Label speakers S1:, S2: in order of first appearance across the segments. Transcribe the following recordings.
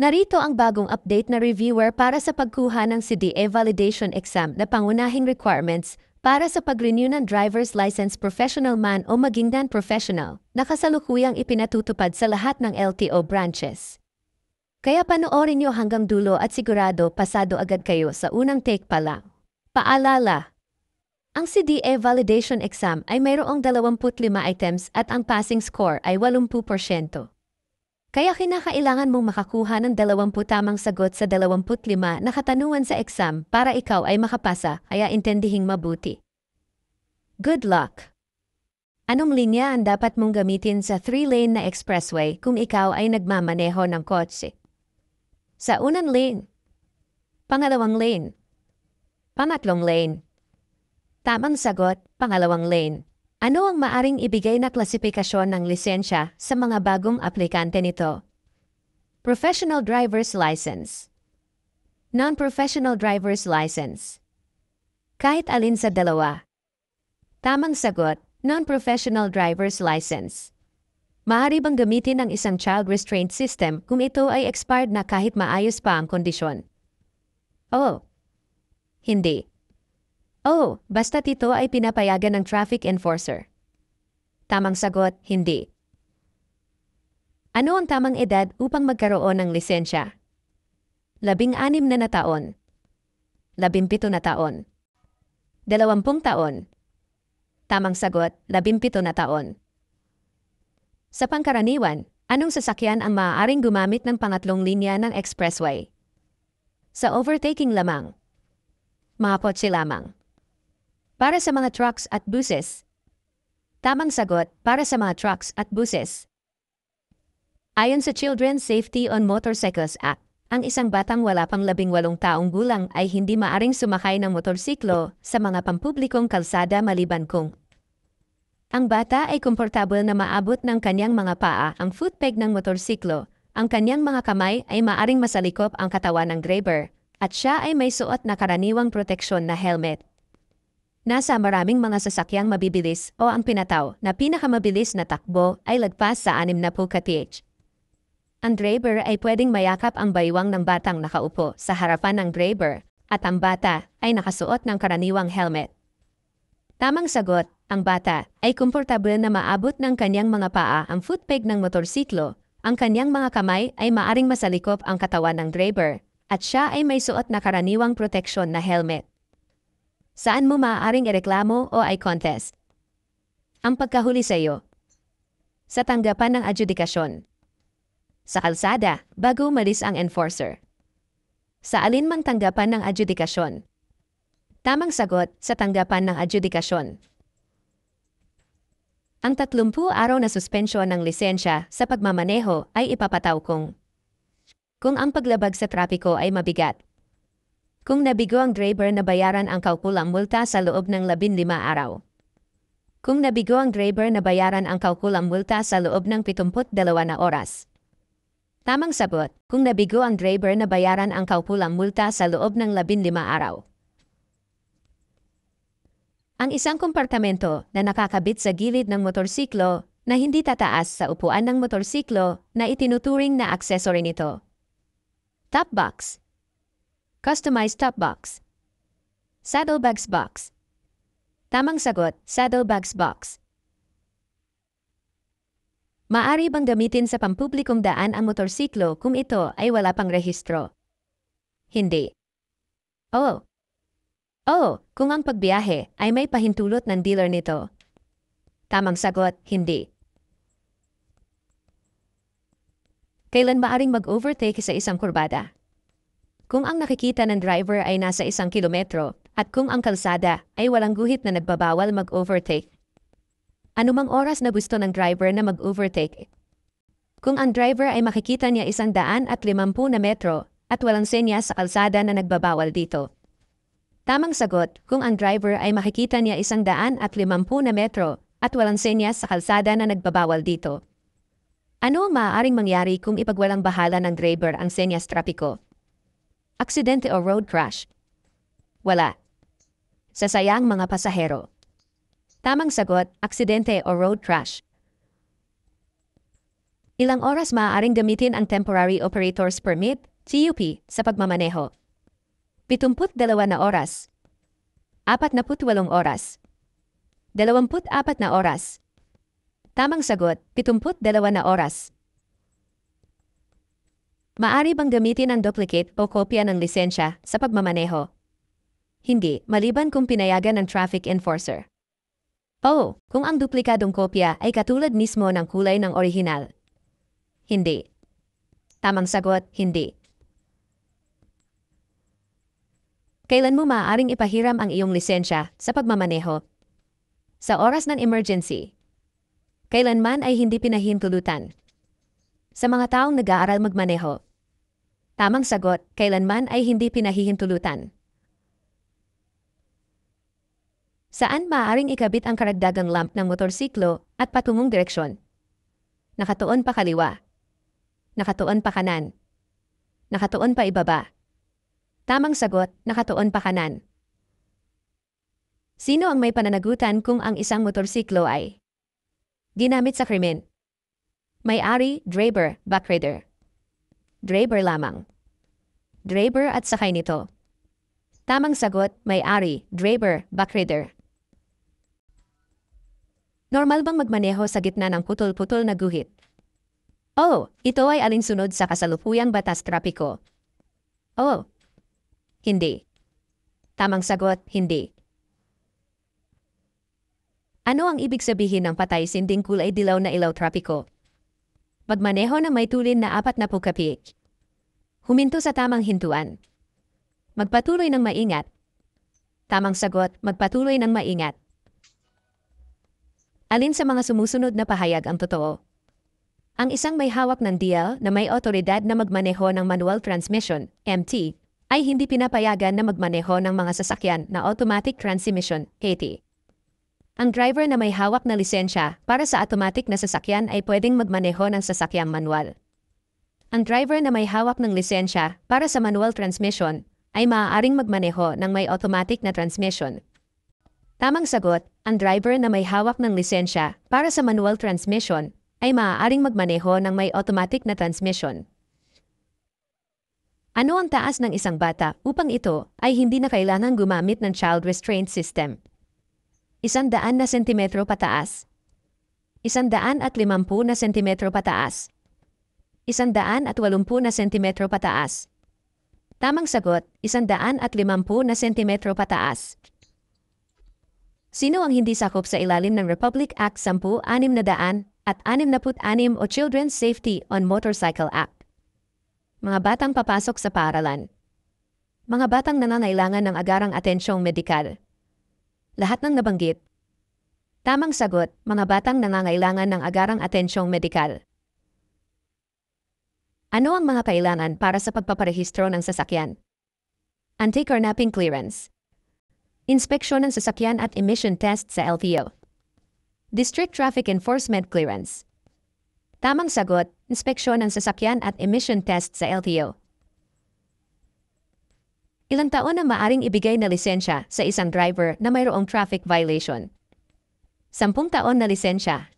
S1: Narito ang bagong update na reviewer para sa pagkuha ng CDA Validation Exam na pangunahing requirements para sa pag-renew ng driver's license professional man o maging non-professional na kasalukuyang ipinatutupad sa lahat ng LTO branches. Kaya panoorin nyo hanggang dulo at sigurado pasado agad kayo sa unang take pa lang. Paalala! Ang CDA Validation Exam ay mayroong 25 items at ang passing score ay 80%. Kaya kinakailangan mong makakuha ng 20 tamang sagot sa 25 na katanungan sa exam para ikaw ay makapasa, kaya intendihing mabuti. Good luck! Anong linya ang dapat mong gamitin sa 3-lane na expressway kung ikaw ay nagmamaneho ng kotse? Sa unang lane, pangalawang lane, pangatlong lane. Tamang sagot, pangalawang lane. Ano ang maaring ibigay na klasifikasyon ng lisensya sa mga bagong aplikante nito? Professional Driver's License, Non-Professional Driver's License. Kahit alin sa dalawa. Tamang sagot, Non-Professional Driver's License. Maaari bang gamitin ang isang child restraint system kung ito ay expired na kahit maayos pa ang kondisyon? Oh. Hindi. Oh, basta't ito ay pinapayagan ng traffic enforcer. Tamang sagot, hindi. Ano ang tamang edad upang magkaroon ng lisensya? 16 na taon. 17 na taon. 20 taon. Tamang sagot, 17 na taon. Sa pangkaraniwan, anong sasakyan ang maaaring gumamit ng pangatlong linya ng expressway? Sa overtaking lamang. Mga kotse lamang. Para sa mga trucks at buses. Tamang sagot, para sa mga trucks at buses. Ayon sa Children's Safety on Motorcycles Act, ang isang batang wala pang 18 taong gulang ay hindi maaring sumakay ng motorsiklo sa mga pampublikong kalsada maliban kung ang bata ay komportable na maabot ng kanyang mga paa ang footpeg ng motorsiklo, ang kanyang mga kamay ay maaring masalikop ang katawan ng driver, at siya ay may suot na karaniwang proteksyon na helmet. Nasa maraming mga sasakyang mabibilis o ang pinataw na pinakamabilis na takbo ay lagpas sa 60 kph. Ang driver ay pwedeng mayakap ang baywang ng batang nakaupo sa harapan ng driver at ang bata ay nakasuot ng karaniwang helmet. Tamang sagot, ang bata ay komportable na maabot ng kanyang mga paa ang footpeg ng motorsiklo, ang kanyang mga kamay ay maaring masalikop ang katawan ng driver at siya ay may suot na karaniwang proteksyon na helmet. Saan mo maaaring ireklamo o i-contest? Ang pagkahuli sa iyo. Sa tanggapan ng adjudikasyon. Sa kalsada, bago umalis ang enforcer. Sa alinmang tanggapan ng adjudikasyon. Tamang sagot, sa tanggapan ng adjudikasyon. Ang 30 araw na suspensyon ng lisensya sa pagmamaneho ay ipapataw kung ang paglabag sa trapiko ay mabigat. Kung nabigo ang driver na bayaran ang kaukulang multa sa loob ng 15 araw. Kung nabigo ang driver na bayaran ang kaukulang multa sa loob ng 72 na oras. Tamang sagot, kung nabigo ang driver na bayaran ang kaukulang multa sa loob ng 15 araw. Ang isang kompartamento na nakakabit sa gilid ng motorsiklo na hindi tataas sa upuan ng motorsiklo na itinuturing na accessory nito. Top box. Customized top box. Saddlebags box. Tamang sagot, saddlebags box. Maaari bang gamitin sa pampublikong daan ang motorsiklo kung ito ay wala pang rehistro? Hindi. Oh. Kung ang pagbiyahe ay may pahintulot ng dealer nito. Tamang sagot, hindi. Kailan maaring mag-overtake sa isang kurbada? Kung ang nakikita ng driver ay nasa 1 kilometro at kung ang kalsada ay walang guhit na nagbabawal mag-overtake. Anumang oras na gusto ng driver na mag-overtake. Kung ang driver ay makikita niya 150 na metro at walang senyas sa kalsada na nagbabawal dito. Tamang sagot, kung ang driver ay makikita niya 150 na metro at walang senyas sa kalsada na nagbabawal dito. Ano ang maaaring mangyari kung ipagwalang bahala ng driver ang senyas trapiko? Aksidente o road crash? Wala. Sasayang mga pasahero. Tamang sagot, aksidente o road crash. Ilang oras maaaring gamitin ang Temporary Operator's Permit, TUP, sa pagmamaneho? 72 na oras. 48 oras. 24 na oras. Tamang sagot, 72 na oras. Maaari bang gamitin ang duplicate o kopya ng lisensya sa pagmamaneho? Hindi, maliban kung pinayagan ng traffic enforcer. Oo, kung ang duplikadong kopya ay katulad mismo ng kulay ng orihinal. Hindi. Tamang sagot, hindi. Kailan mo maaaring ipahiram ang iyong lisensya sa pagmamaneho? Sa oras ng emergency. Kailanman ay hindi pinahintulutan. Sa mga taong nag-aaral magmaneho. Tamang sagot, kailanman ay hindi pinahihintulutan. Saan maaaring ikabit ang karagdagang lamp ng motorsiklo at patungong direksyon? Nakatuon pa kaliwa. Nakatuon pa kanan. Nakatuon pa ibaba. Tamang sagot, nakatuon pa kanan. Sino ang may pananagutan kung ang isang motorsiklo ay ginamit sa krimen? May-ari, driver, backrider. Driver lamang. Driver at sakay nito. Tamang sagot, may-ari, driver, backrider. Normal bang magmaneho sa gitna ng putol-putol na guhit? Oh, ito ay alinsunod sa kasalukuyang batas trapiko. Oh, hindi. Tamang sagot, hindi. Ano ang ibig sabihin ng patay sinding kulay dilaw na ilaw trapiko? Magmaneho na may tulin na 40 kapik. Huminto sa tamang hintuan. Magpatuloy ng maingat. Tamang sagot, magpatuloy ng maingat. Alin sa mga sumusunod na pahayag ang totoo? Ang isang may hawak ng dial na may otoridad na magmaneho ng manual transmission, MT, ay hindi pinapayagan na magmaneho ng mga sasakyan na automatic transmission, AT. Ang driver na may hawak na lisensya para sa automatic na sasakyan ay pwedeng magmaneho ng sasakyang manual. Ang driver na may hawak ng lisensya para sa manual transmission ay maaaring magmaneho ng may automatic na transmission. Tamang sagot, ang driver na may hawak ng lisensya para sa manual transmission ay maaaring magmaneho ng may automatic na transmission. Ano ang taas ng isang bata upang ito ay hindi na kailangang gumamit ng child restraint system? 100 na sentimetro pataas. 150 na sentimetro pataas. 180 na sentimetro pataas. Tamang sagot, 150 na sentimetro pataas. Sino ang hindi sakop sa ilalim ng Republic Act 10-600 at 66 o Children's Safety on Motorcycle Act? Mga batang papasok sa paaralan. Mga batang nangangailangan ng agarang atensyong medikal. Lahat ng nabanggit. Tamang sagot, mga batang nangangailangan ng agarang atensyong medikal. Ano ang mga kailangan para sa pagpaparehistro ng sasakyan? Anti-carnapping clearance. Inspeksyon ng sasakyan at emission test sa LTO. District Traffic Enforcement Clearance. Tamang sagot, inspeksyon ng sasakyan at emission test sa LTO. Ilang taon na maaring ibigay na lisensya sa isang driver na mayroong traffic violation? 10 taon na lisensya.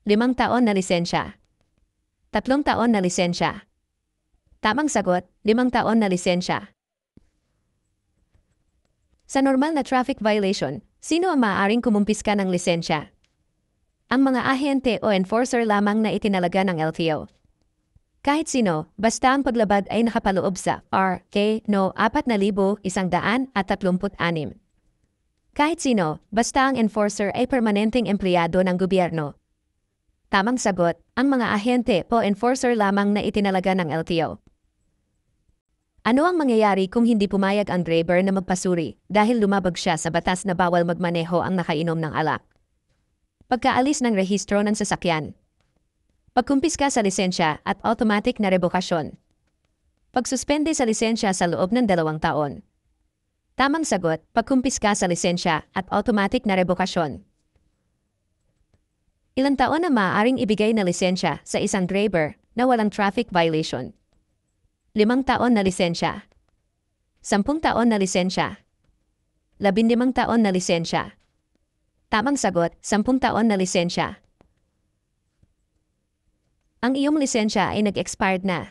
S1: 5 taon na lisensya. 3 taon na lisensya. Tamang sagot, 5 taon na lisensya. Sa normal na traffic violation, sino ang maaaring kumumpiska ng lisensya? Ang mga ahente o enforcer lamang na itinalaga ng LTO. Kahit sino, basta ang paglabag ay nakapaloob sa R.K. No. 4,136. Kahit sino, basta ang enforcer ay permanenteng empleyado ng gobyerno. Tamang sagot, ang mga ahente o enforcer lamang na itinalaga ng LTO. Ano ang mangyayari kung hindi pumayag ang driver na magpasuri dahil lumabag siya sa batas na bawal magmaneho ang nakainom ng alak? Pagkaalis ng rehistro ng sasakyan. Pagkumpiska sa lisensya at automatic na rebokasyon. Pagsuspende sa lisensya sa loob ng 2 taon. Tamang sagot, pagkumpiska sa lisensya at automatic na rebokasyon. Ilang taon na maaaring ibigay na lisensya sa isang driver na walang traffic violation? 5 taon na lisensya. 10 taon na lisensya. 15 taon na lisensya. Tamang sagot, 10 taon na lisensya. Ang iyong lisensya ay nag-expired na.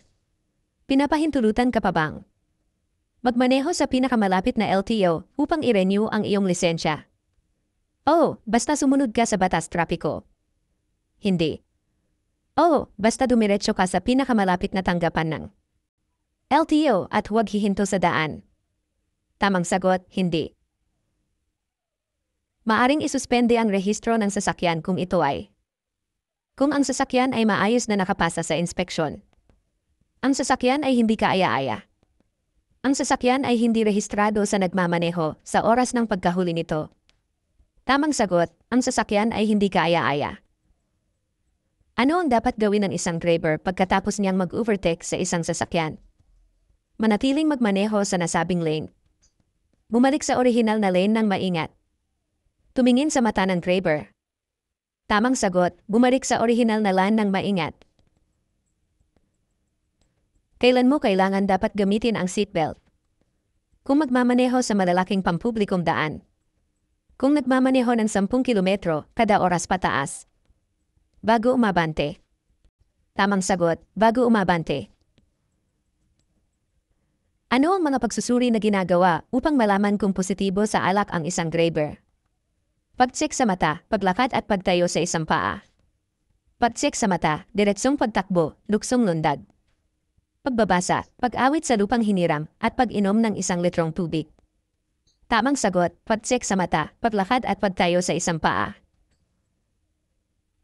S1: Pinapahintulutan ka pa bang magmaneho sa pinakamalapit na LTO upang i-renew ang iyong lisensya? Oh, basta sumunod ka sa batas trapiko. Hindi. Oh, basta dumiretso ka sa pinakamalapit na tanggapan ng LTO at huwag hihinto sa daan. Tamang sagot, hindi. Maaring isuspende ang rehistro ng sasakyan kung ang sasakyan ay maayos na nakapasa sa inspeksyon. Ang sasakyan ay hindi kaaya-aya. Ang sasakyan ay hindi rehistrado sa nagmamaneho sa oras ng pagkahuli nito. Tamang sagot, ang sasakyan ay hindi kaaya-aya. Ano ang dapat gawin ng isang driver pagkatapos niyang mag-overtake sa isang sasakyan? Manatiling magmaneho sa nasabing lane. Bumalik sa orihinal na lane ng maingat. Tumingin sa mata ng driver. Tamang sagot, bumalik sa orihinal na lane ng maingat. Kailan mo kailangan dapat gamitin ang seatbelt? Kung magmamaneho sa malalaking pampublikong daan. Kung nagmamaneho ng 10 kilometro kada oras pataas. Bago umabante. Tamang sagot, bago umabante. Ano ang mga pagsusuri na ginagawa upang malaman kung positibo sa alak ang isang driver? Pag-check sa mata, paglakad at pagtayo sa isang paa. Pag-check sa mata, diretsong pagtakbo, luksong lundag. Pagbabasa, pag-awit sa lupang hiniram, at pag-inom ng 1 litrong tubig. Tamang sagot, pag-check sa mata, paglakad at pagtayo sa isang paa.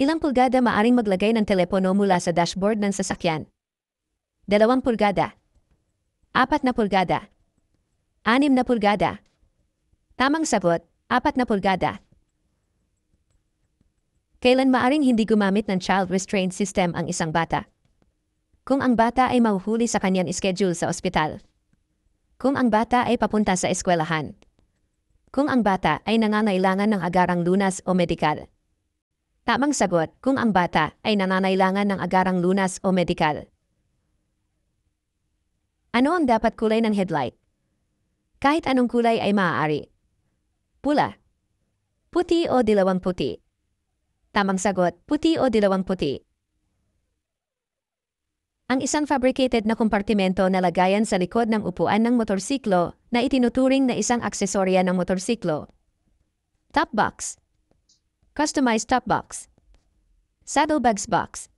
S1: Ilang pulgada maaring maglagay ng telepono mula sa dashboard ng sasakyan? 2 pulgada. 4 na pulgada. 6 na pulgada. Tamang sagot, 4 na pulgada. Kailan maaring hindi gumamit ng child restraint system ang isang bata? Kung ang bata ay mahuhuli sa kanyang schedule sa ospital. Kung ang bata ay papunta sa eskwelahan. Kung ang bata ay nangangailangan ng agarang lunas o medikal. Tamang sagot, kung ang bata ay nangangailangan ng agarang lunas o medikal. Ano ang dapat kulay ng headlight? Kahit anong kulay ay maaari. Pula, puti o dilawang puti. Tamang sagot, puti o dilawang puti. Ang isang fabricated na kompartimento na lagayan sa likod ng upuan ng motorsiklo na itinuturing na isang aksesorya ng motorsiklo. Top box. Customized top box. Saddlebags box.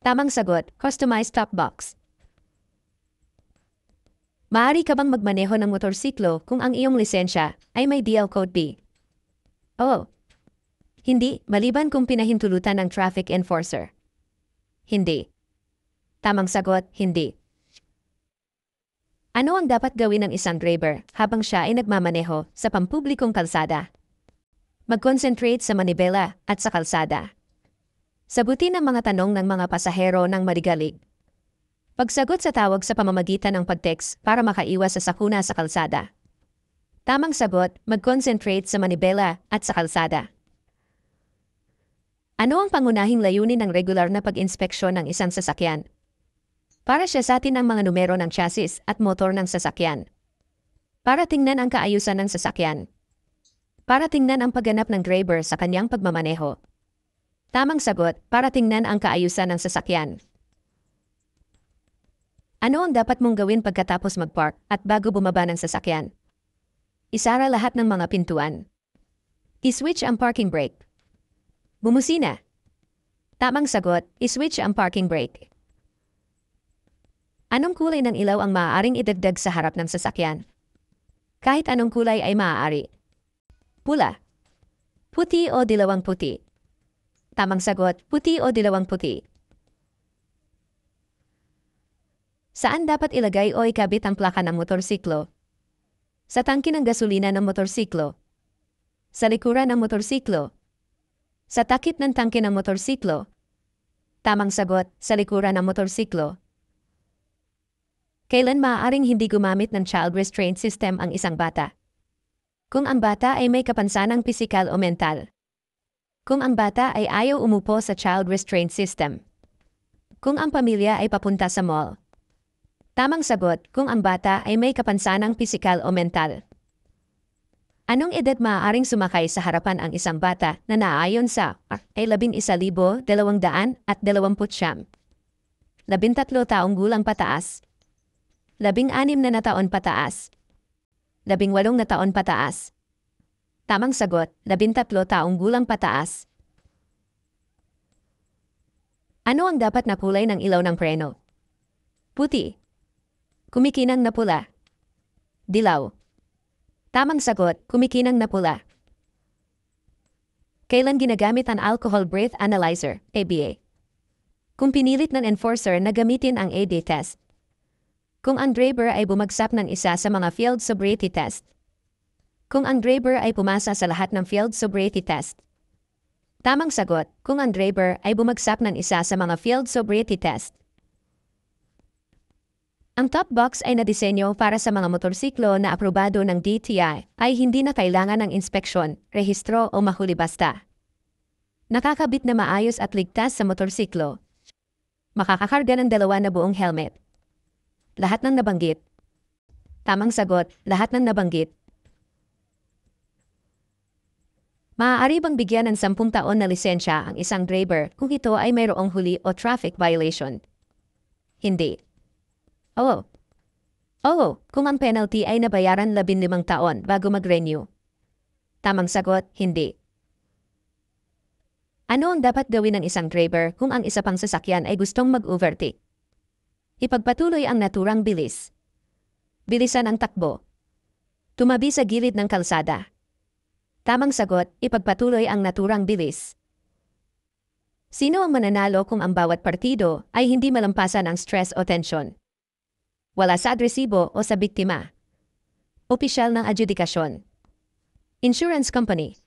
S1: Tamang sagot, customized top box. Maaari ka bang magmaneho ng motorsiklo kung ang iyong lisensya ay may DL Code B? Oh. Hindi, maliban kung pinahintulutan ng traffic enforcer. Hindi. Tamang sagot, hindi. Ano ang dapat gawin ng isang driver habang siya ay nagmamaneho sa pampublikong kalsada? Mag-concentrate sa manibela at sa kalsada. Sagutin ang mga tanong ng mga pasahero ng maligalig. Pagsagot sa tawag sa pamamagitan ng pag-text para makaiwas sa sakuna sa kalsada. Tamang sagot, mag-concentrate sa manibela at sa kalsada. Ano ang pangunahing layunin ng regular na pag-inspeksyon ng isang sasakyan? Para siyasatin ang mga numero ng chassis at motor ng sasakyan. Para tingnan ang kaayusan ng sasakyan. Para tingnan ang pagganap ng driver sa kanyang pagmamaneho. Tamang sagot, para tingnan ang kaayusan ng sasakyan. Ano ang dapat mong gawin pagkatapos mag-park at bago bumaba ng sasakyan? Isara lahat ng mga pintuan. I-switch ang parking brake. Bumusina. Tamang sagot, i-switch ang parking brake. Anong kulay ng ilaw ang maaaring idagdag sa harap ng sasakyan? Kahit anong kulay ay maaari. Pula, puti o dilawang puti. Tamang sagot, puti o dilawang puti. Saan dapat ilagay o ikabit ang plaka ng motorsiklo? Sa tangke ng gasolina ng motorsiklo. Sa likuran ng motorsiklo. Sa takip ng tangke ng motorsiklo. Tamang sagot, sa likuran ng motorsiklo. Kailan maaaring hindi gumamit ng child restraint system ang isang bata? Kung ang bata ay may kapansanang pisikal o mental. Kung ang bata ay ayaw umupo sa child restraint system. Kung ang pamilya ay papunta sa mall. Tamang sagot, kung ang bata ay may kapansanang pisikal o mental. Anong edad maaaring sumakay sa harapan ang isang bata na naayon sa ay 11,220? 13 taong gulang pataas. 16 na taon pataas. 18 na taon pataas. Tamang sagot, 13 taong gulang pataas. Ano ang dapat na kulay ng ilaw ng preno? Puti. Kumikinang na pula. Dilaw. Tamang sagot, kumikinang na pula. Kailan ginagamit ang Alcohol Breath Analyzer, ABA? Kung pinilit ng enforcer na gamitin ang AD test. Kung ang driver ay bumagsak ng isa sa mga field sobriety test. Kung ang driver ay pumasa sa lahat ng field sobriety test. Tamang sagot, kung ang driver ay bumagsak ng isa sa mga field sobriety test. Ang top box ay nadisenyo para sa mga motorsiklo na aprobado ng DTI ay hindi na kailangan ng inspeksyon, rehistro o mahuli basta. Nakakabit na maayos at ligtas sa motorsiklo. Makakakarga ng 2 na buong helmet. Lahat ng nabanggit. Tamang sagot, lahat ng nabanggit. Maaari bang bigyan ng 10 taon na lisensya ang isang driver kung ito ay mayroong huli o traffic violation? Hindi. Oo. Kung ang penalty ay nabayaran 15 taon bago mag-renew. Tamang sagot, hindi. Ano ang dapat gawin ng isang driver kung ang isa pang sasakyan ay gustong mag-overtake? Ipagpatuloy ang naturang bilis. Bilisan ang takbo. Tumabi sa gilid ng kalsada. Tamang sagot, ipagpatuloy ang naturang bilis. Sino ang mananalo kung ang bawat partido ay hindi malampasan ang stress o tensyon? Wala sa agresibo o sa biktima. Opisyal ng adjudikasyon. Insurance company.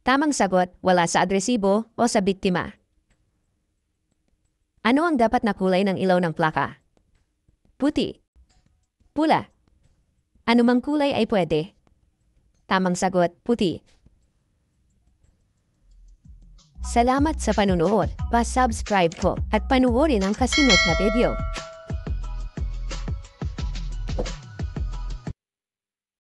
S1: Tamang sagot, wala sa agresibo o sa biktima. Ano ang dapat na kulay ng ilaw ng plaka? Puti. Pula. Anumang kulay ay pwede. Tamang sagot, puti. Salamat sa panunood. Pa-subscribe po at panuorin ang kasunod na video.